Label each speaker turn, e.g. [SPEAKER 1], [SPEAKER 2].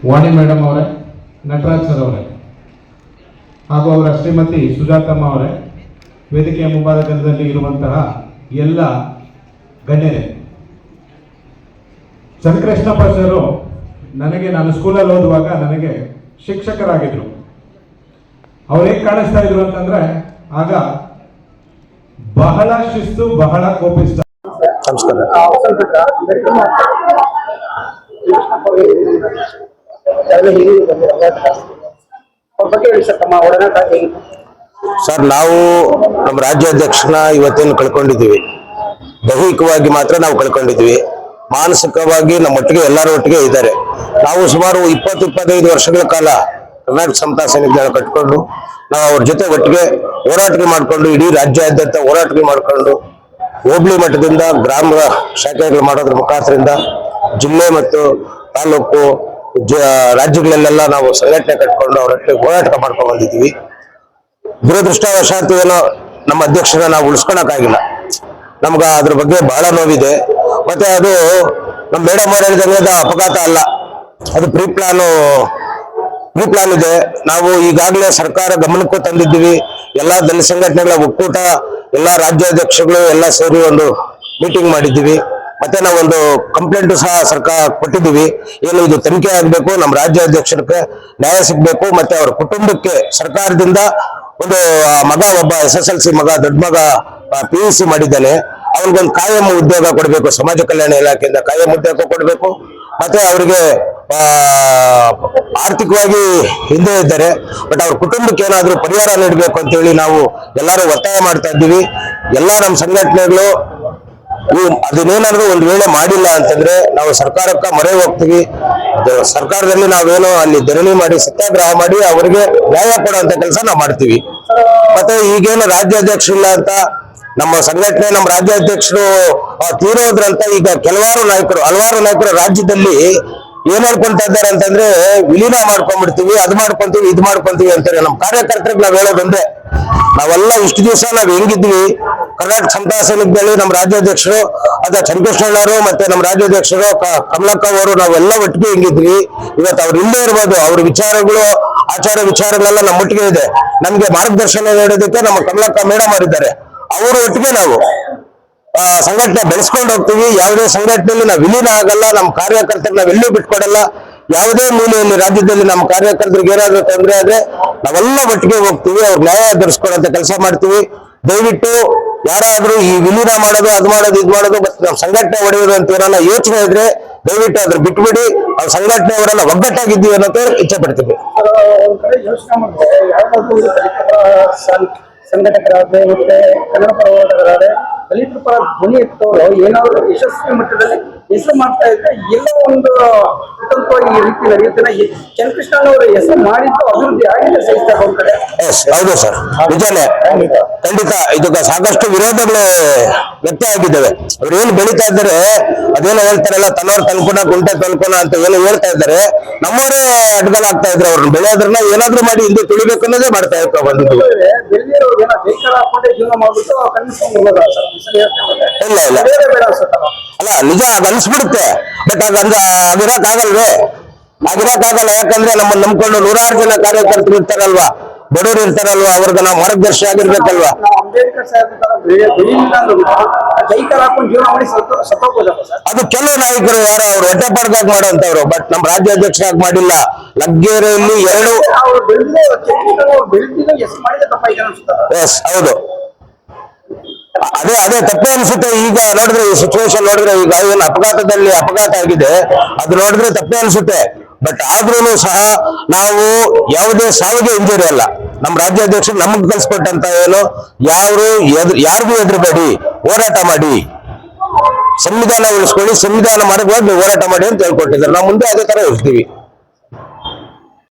[SPEAKER 1] ವಾಣಿ madam ಅವರೇ, Nataraj sir ಅವರೇ ಹಾಗೂ ಅವರ ಶ್ರೀಮತಿ ಸುಜಾತಮ್ಮ ಅವರೇ, ವೇದಿಕೆಯ ಮುಂಭಾಗದಲ್ಲಿ ಇರುವಂತಹ ಎಲ್ಲ ಗಣ್ಯರೇ, ಚಂದ್ರಕೃಷ್ಣಪ್ಪ ಸರು ನಾನು ಸ್ಕೂಲಲ್ಲಿ ಓದುವಾಗ ನನಗೆ ಶಿಕ್ಷಕರಾಗಿದ್ರು. ಅವ್ರು ಹೇಗೆ ಕಾಣಿಸ್ತಾ ಇದ್ರು ಅಂತಂದ್ರೆ, ಆಗ ಬಹಳ ಶಿಸ್ತು, ಬಹಳ ಕೋಪಿಸ್ತ.
[SPEAKER 2] ಸರ್, ನಾವು ನಮ್ಮ ರಾಜ್ಯಾಧ್ಯಕ್ಷನ ಇವತ್ತೇನು ಕಳ್ಕೊಂಡಿದ್ದೀವಿ. ದೈಹಿಕವಾಗಿ ಮಾತ್ರ ನಾವು ಕಳ್ಕೊಂಡಿದ್ವಿ, ಮಾನಸಿಕವಾಗಿ ನಮ್ಮೊಟ್ಟಿಗೆ ಎಲ್ಲರ ಒಟ್ಟಿಗೆ ಇದ್ದಾರೆ. ನಾವು ಸುಮಾರು 20-25 ವರ್ಷಗಳ ಕಾಲ ಕರ್ನಾಟಕ ಸಮತಾ ಸೈನಿಕ ದಳ ಕಟ್ಕೊಂಡು ನಾವು ಅವ್ರ ಜೊತೆ ಒಟ್ಟಿಗೆ ಹೋರಾಟಗಳು ಮಾಡಿಕೊಂಡು, ಇಡೀ ರಾಜ್ಯಾದ್ಯಂತ ಹೋರಾಟಗಳು ಮಾಡಿಕೊಂಡು, ಹೋಬಳಿ ಮಟ್ಟದಿಂದ ಗ್ರಾಮ ಶಾಖೆಗಳು ಮಾಡೋದ್ರ ಮುಖಾಂತರದಿಂದ ಜಿಲ್ಲೆ ಮತ್ತು ತಾಲೂಕು ರಾಜ್ಯಗಳಲ್ಲೆಲ್ಲ ನಾವು ಸಂಘಟನೆ ಕಟ್ಕೊಂಡು ಅವರೊಟ್ಟಿಗೆ ಹೋರಾಟ ಮಾಡ್ಕೊಂಡು ಬಂದಿದ್ದೀವಿ. ದುರದೃಷ್ಟವಶಾತ್ ಏನೋ ನಮ್ಮ ಅಧ್ಯಕ್ಷರ ನಾವು ಉಳಿಸ್ಕೊಳಕ್ಕಾಗಿಲ್ಲ. ನಮ್ಗೆ ಅದ್ರ ಬಗ್ಗೆ ಬಹಳ ನೋವಿದೆ. ಮತ್ತೆ ಅದು ನಮ್ಮ ಮೇಡಮ್ ಅವರು ಹೇಳಿದಂಗೆ ಅದು ಅಪಘಾತ ಅಲ್ಲ, ಅದು ಪ್ರೀ ಪ್ಲಾನ್ ಇದೆ. ನಾವು ಈಗಾಗಲೇ ಸರ್ಕಾರ ಗಮನಕ್ಕೂ ತಂದಿದ್ದೀವಿ. ಎಲ್ಲಾ ದಲಿತ ಸಂಘಟನೆಗಳ ಒಕ್ಕೂಟ, ಎಲ್ಲಾ ರಾಜ್ಯಾಧ್ಯಕ್ಷಗಳು ಎಲ್ಲ ಸೇರಿ ಒಂದು ಮೀಟಿಂಗ್ ಮಾಡಿದ್ದೀವಿ. ಮತ್ತೆ ನಾವೊಂದು ಕಂಪ್ಲೇಂಟ್ ಸಹ ಸರ್ಕಾರ ಕೊಟ್ಟಿದ್ದೀವಿ. ಏನು ಇದು ತನಿಖೆ ಆಗ್ಬೇಕು, ನಮ್ಮ ರಾಜ್ಯಾಧ್ಯಕ್ಷರಿಗೆ ನ್ಯಾಯ ಸಿಗ್ಬೇಕು, ಮತ್ತೆ ಅವ್ರ ಕುಟುಂಬಕ್ಕೆ ಸರ್ಕಾರದಿಂದ ಒಂದು ಮಗ, ಒಬ್ಬ SSLC ಮಗ, ದೊಡ್ಡ ಮಗ PUC ಮಾಡಿದ್ದಾನೆ, ಅವ್ರಿಗೊಂದು ಕಾಯಂ ಉದ್ಯೋಗ ಕೊಡಬೇಕು, ಸಮಾಜ ಕಲ್ಯಾಣ ಇಲಾಖೆಯಿಂದ ಕಾಯಂ ಉದ್ಯೋಗ ಕೊಡಬೇಕು. ಮತ್ತೆ ಅವರಿಗೆ ಆರ್ಥಿಕವಾಗಿ ಹಿಂದೆ ಇದ್ದಾರೆ, ಬಟ್ ಅವ್ರ ಕುಟುಂಬಕ್ಕೆ ಏನಾದ್ರೂ ಪರಿಹಾರ ನೀಡಬೇಕು ಅಂತೇಳಿ ನಾವು ಎಲ್ಲರೂ ಒತ್ತಾಯ ಮಾಡ್ತಾ ಇದ್ದೀವಿ. ಎಲ್ಲಾ ನಮ್ಮ ಸಂಘಟನೆಗಳು ಅದನ್ನೇನಾದ್ರೂ ಒಂದು ವೇಳೆ ಮಾಡಿಲ್ಲ ಅಂತಂದ್ರೆ ನಾವು ಸರ್ಕಾರಕ್ಕೆ ಮೊರೆ ಹೋಗ್ತೀವಿ. ಸರ್ಕಾರದಲ್ಲಿ ನಾವೇನೋ ಅಲ್ಲಿ ಧರಣಿ ಮಾಡಿ, ಸತ್ಯಾಗ್ರಹ ಮಾಡಿ ಅವರಿಗೆ ನ್ಯಾಯ ಕೊಡುವಂತ ಕೆಲಸ ನಾವು ಮಾಡ್ತೀವಿ. ಮತ್ತೆ ಈಗೇನು ರಾಜ್ಯಾಧ್ಯಕ್ಷರು ಇಲ್ಲ ಅಂತ ನಮ್ಮ ಸಂಘಟನೆ, ನಮ್ಮ ರಾಜ್ಯಾಧ್ಯಕ್ಷರು ತೀರೋದ್ರಂತ ಈಗ ಹಲವಾರು ನಾಯಕರು ರಾಜ್ಯದಲ್ಲಿ ಏನ್ ಹೇಳ್ಕೊಂತ ಇದ್ದಾರೆ ಅಂತಂದ್ರೆ, ವಿಲೀನ ಮಾಡ್ಕೊಂಡ್ಬಿಡ್ತೀವಿ, ಅದು ಮಾಡ್ಕೊಂತೀವಿ, ಇದು ಮಾಡ್ಕೊಂತೀವಿ ಅಂತಾರೆ. ನಮ್ಮ ಕಾರ್ಯಕರ್ತರಿಗೆ ನಾವ್ ಹೇಳೋದಂದ್ರೆ, ನಾವೆಲ್ಲ ಇಷ್ಟು ದಿವಸ ನಾವ್ ಹೆಂಗಿದ್ವಿ, ಕರ್ನಾಟಕ ಸಮತಾ ಸೈನಿಕ ದಳ ನಮ್ಮ ರಾಜ್ಯಾಧ್ಯಕ್ಷರು ಅದ ಚಂದ್ರಕೃಷ್ಣಣ್ಣವರು ಮತ್ತೆ ನಮ್ಮ ರಾಜ್ಯಾಧ್ಯಕ್ಷರು ಕಮಲಕ್ಕ ಅವರು, ನಾವೆಲ್ಲ ಒಟ್ಟಿಗೆ ಹೆಂಗಿದ್ವಿ. ಇವತ್ತು ಅವ್ರು ಇಲ್ಲೇ ಇರ್ಬೋದು, ಅವ್ರ ವಿಚಾರಗಳು, ಆಚಾರ ವಿಚಾರಗಳೆಲ್ಲ ನಮ್ಮೊಟ್ಟಿಗೆ ಇದೆ. ನಮ್ಗೆ ಮಾರ್ಗದರ್ಶನ ನೀಡೋದಕ್ಕೆ ನಮ್ಮ ಕಮಲಕ್ಕ ಮೇಡಮ್ ಅವರಿದ್ದಾರೆ. ಅವರು ಒಟ್ಟಿಗೆ ನಾವು ಸಂಘಟನೆ ಬೆಳೆಸ್ಕೊಂಡು ಹೋಗ್ತೀವಿ. ಯಾವುದೇ ಸಂಘಟನೆಯಲ್ಲಿ ನಾವು ವಿಲೀನ ಆಗಲ್ಲ. ನಮ್ಮ ಕಾರ್ಯಕರ್ತರಿಗೆ ನಾವೆಲ್ಲೂ ಬಿಟ್ಕೊಡಲ್ಲ. ಯಾವುದೇ ಮೂಲೆಯಲ್ಲಿ ರಾಜ್ಯದಲ್ಲಿ ನಮ್ಮ ಕಾರ್ಯಕರ್ತರಿಗೆ ಏನಾದ್ರೂ ತೊಂದರೆ ಆದ್ರೆ ನಾವೆಲ್ಲ ಒಟ್ಟಿಗೆ ಹೋಗ್ತೀವಿ, ಅವ್ರ ನ್ಯಾಯ ಧರಿಸ್ಕೊಡಂತ ಕೆಲಸ ಮಾಡ್ತೀವಿ. ದಯವಿಟ್ಟು ಯಾರಾದ್ರೂ ಈ ವಿಲೀನ ಮಾಡೋದು, ಅದು ಮಾಡೋದು, ಇದು ಮಾಡೋದು, ನಮ್ಮ ಸಂಘಟನೆ ಹೊಡೆಯೋದು ಅಂತ ಏನಾರ ಯೋಚನೆ ಇದ್ರೆ ದಯವಿಟ್ಟು ಅದ್ರ ಬಿಟ್ಬಿಡಿ. ಅವ್ರ ಸಂಘಟನೆಯವರೆಲ್ಲ ಒಗ್ಗಟ್ಟಾಗಿದ್ದೀವಿ ಅನ್ನೋದು ಇಚ್ಛೆ ಪಡ್ತೀವಿ.
[SPEAKER 3] ಸಂಘಟಕರಾದ್ರೆ ಮತ್ತೆ ಕನ್ನಡ ಪರ ಹೋರಾಟಗಾರರಾದ್ರೆ ದಲಿತರ ಪರ ಧ್ವನಿ ಎತ್ತವರು ಏನಾದ್ರು ಯಶಸ್ವಿ ಮಟ್ಟದಲ್ಲಿ ಹೆಸರು ಮಾಡ್ತಾ ಇದ್ರೆ ಎಲ್ಲೋ ಒಂದು ಕುಟುಂಬವಾಗಿ ಈ ರೀತಿ ನಡೆಯುತ್ತೆ. ಚಂದ್ರಕೃಷ್ಣನವರು ಹೆಸರು ಮಾಡಿದ್ದು ಅಭಿವೃದ್ಧಿ ಆಗಿದೆ ಸಹಿತ ಒಂದ್ ಕಡೆ.
[SPEAKER 2] ಹೌದು ಸರ್, ನಿಜಾನೇ, ಖಂಡಿತ. ಇದಕ್ಕೆ ಸಾಕಷ್ಟು ವಿರೋಧಗಳು ವ್ಯಕ್ತ ಆಗಿದ್ದಾವೆ. ಅವ್ರು ಏನು ಬೆಳೀತಾ ಇದ್ದಾರೆ, ಅದೇನೋ ಹೇಳ್ತಾರಲ್ಲ, ತನ್ನವ್ರು ತನ್ಕೋಣ ಗುಂಟೆ ತನ್ಕೋಣ ಅಂತ ಏನು ಹೇಳ್ತಾ ಇದ್ದಾರೆ. ನಮ್ಮವರೇ ಅಡ್ಗಲಾಗ್ತಾ ಇದ್ರು. ಅವ್ರನ್ನ ಬೆಳೆಯೋದ್ರನ್ನ ಏನಾದ್ರೂ ಮಾಡಿ ಹಿಂದೆ ತುಳಿಬೇಕು ಅನ್ನೋದೇ ಮಾಡ್ತಾ ಇರ್ತಾರೆ. ಬಂದಿದ್ದು ಇಲ್ಲ ಅಲ್ಲ, ನಿಜ ಅದು ಅನ್ಸ್ಬಿಡುತ್ತೆ. ಬಟ್ ಆಗಿರಕ್ಕಾಗಲ್ವೇ? ಆಗಿರಕ್ಕಾಗಲ್ಲ. ಯಾಕಂದ್ರೆ ನಮ್ಮನ್ನು ನಂಬ್ಕೊಂಡು ನೂರಾರು ಜನ ಕಾರ್ಯಕರ್ತರು ಇರ್ತಾರಲ್ವಾ, ಬಡವರು ಇರ್ತಾರಲ್ವಾ, ಅವ್ರಿಗೆ ನಾವು ಮಾರ್ಗದರ್ಶಿ ಆಗಿರ್ಬೇಕಲ್ವಾ. ಅದು ಕೆಲವು ನಾಯಕರು ಯಾರು ಅವ್ರು ಹೊಟ್ಟೆಪಾಡ್ಗಾಗಿ ಮಾಡೋಂಥವ್ರು, ಬಟ್ ನಮ್ಮ ರಾಜ್ಯಾಧ್ಯಕ್ಷರಾಗಿ ಮಾಡಿಲ್ಲ. ಲಗ್ಗೆರೆಯಲ್ಲಿ ಹೌದು, ಅದೇ ತಪ್ಪೇ ಅನ್ಸುತ್ತೆ. ಈಗ ನೋಡಿದ್ರೆ ಈ ಸಿಚುವೇಶನ್ ನೋಡಿದ್ರೆ, ಈಗ ಏನು ಅಪಘಾತ ಆಗಿದೆ, ಅದು ನೋಡಿದ್ರೆ ತಪ್ಪೇ ಅನ್ಸುತ್ತೆ. ಬಟ್ ಆದ್ರೂ ಸಹ ನಾವು ಯಾವುದೇ ಸಾವಿಗೆ ಇಂಜರಿ ಅಲ್ಲ. ನಮ್ಮ ರಾಜ್ಯಾಧ್ಯಕ್ಷರು ನಮಗ್ ಕಲ್ಸ್ಕೊಟ್ಟಂತ ಏನು, ಯಾರಿಗೂ ಎದುರುಬೇಡಿ, ಹೋರಾಟ ಮಾಡಿ, ಸಂವಿಧಾನ ಉಳಿಸ್ಕೊಳ್ಳಿ, ಸಂವಿಧಾನ ಮಾರ್ಗವಾಗಿ ಹೋರಾಟ ಮಾಡಿ ಅಂತ ಹೇಳ್ಕೊಟ್ಟಿದ್ದಾರೆ. ನಾವು ಮುಂದೆ ಅದೇ ತರ ಇರ್ತೀವಿ.